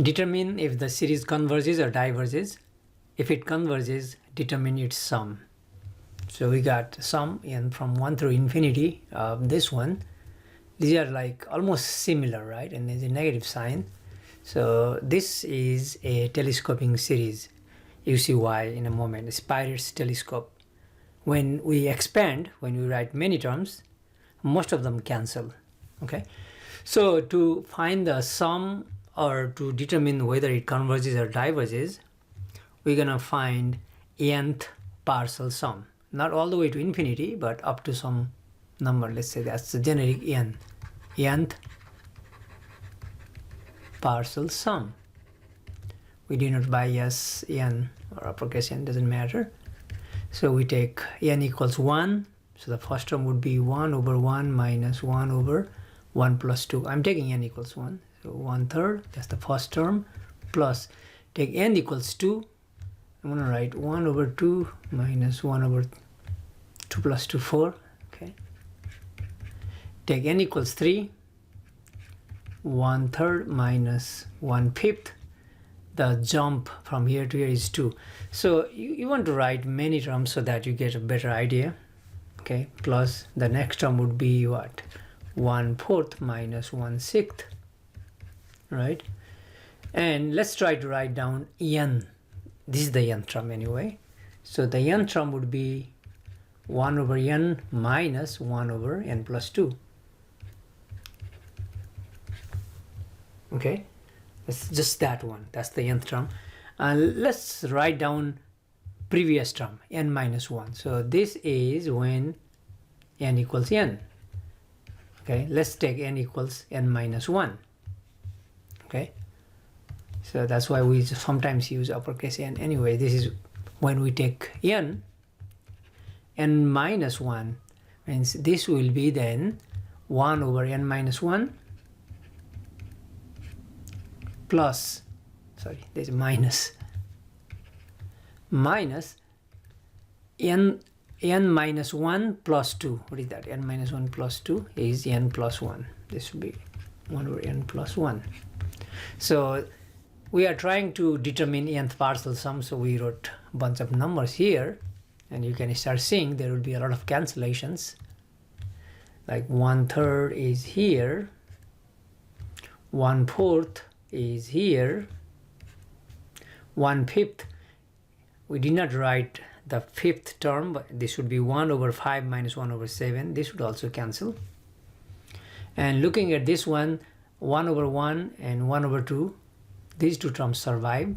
Determine if the series converges or diverges. If it converges, determine its sum. So we got sum and from 1 through infinity of this one. These are like almost similar, right? And there's a negative sign. So this is a telescoping series. You see why in a moment. Spirate's telescope. When we expand, when we write many terms, most of them cancel. Okay. So to find the sum or to determine whether it converges or diverges, we're gonna find nth partial sum. Not all the way to infinity, but up to some number. Let's say that's the generic n. Nth partial sum. We denote by s, n, or uppercase n, doesn't matter. So we take n equals 1. So the first term would be 1 over 1 minus 1 over 1 plus 2. I'm taking n equals 1. So 1/3, that's the first term, plus take n equals 2. I'm going to write 1 over 2 minus 1 over 2 plus 2, 4. Okay. Take n equals 3. 1/3 minus 1/5. The jump from here to here is 2. So you want to write many terms so that you get a better idea. Okay. Plus the next term would be what? 1/4 minus 1/6. Right? And let's try to write down n. This is the nth term anyway. So the nth term would be 1 over n minus 1 over n plus 2. Okay, that's just that one. That's the nth term. Let's write down previous term, n minus 1. So this is when n equals n. Okay, let's take n equals n minus 1. Okay, so that's why we sometimes use uppercase n. Anyway, this is when we take n minus 1 means this will be then 1 over n minus 1 plus, sorry, there's a minus n minus 1 plus 2. What is that? N minus 1 plus 2 is n plus 1. This would be 1 over n plus 1. So we are trying to determine nth partial sum, so we wrote a bunch of numbers here, and you can start seeing there will be a lot of cancellations. Like 1/3 is here, 1/4 is here, 1/5. We did not write the fifth term, but this would be 1 over 5 minus 1 over 7. This would also cancel. And looking at this one, 1 over 1 and 1 over 2, these two terms survive.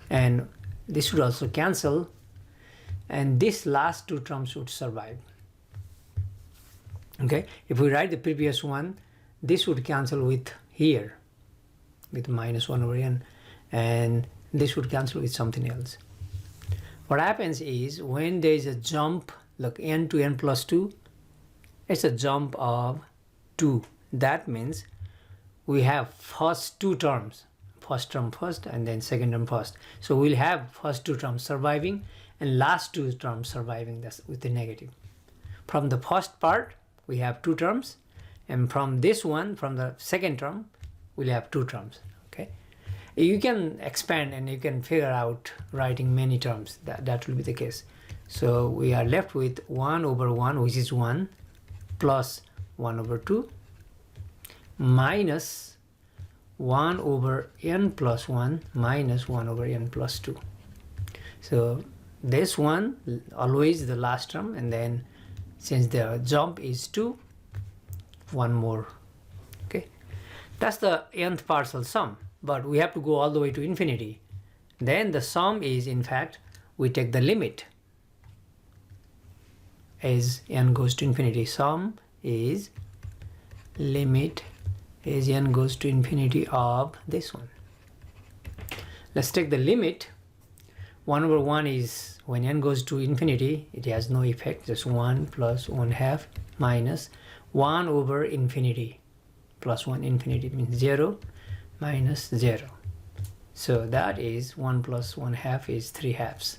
And this would also cancel, and this last two terms would survive. Okay, if we write the previous one, this would cancel with here, with minus 1 over n, and this would cancel with something else. What happens is when there is a jump, like n to n plus 2, it's a jump of 2. That means we have first two terms, first term first and then second term first. So we'll have first two terms surviving and last two terms surviving, that's with the negative. From the first part, we have two terms, and from this one, from the second term, we'll have two terms. Okay, you can expand and you can figure out writing many terms. That will be the case. So we are left with 1 over 1, which is 1, plus 1 over 2, minus 1 over n plus 1 minus 1 over n plus 2. So this one always the last term, and then since the jump is 2, one more. Okay, that's the nth partial sum, but we have to go all the way to infinity. Then the sum is, in fact, we take the limit as n goes to infinity. Sum is limit as n goes to infinity of this one. Let's take the limit. 1 over 1 is when n goes to infinity, it has no effect, just 1 plus 1/2 minus 1 over infinity plus 1 infinity means 0 minus 0. So that is 1 plus 1/2 is 3/2.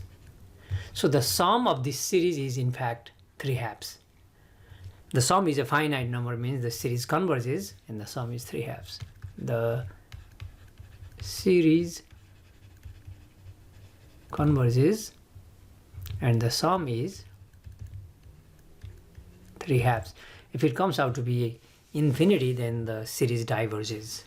So the sum of this series is in fact 3/2. The sum is a finite number, means the series converges and the sum is 3/2. the series converges and the sum is 3 halves. If it comes out to be infinity, then the series diverges.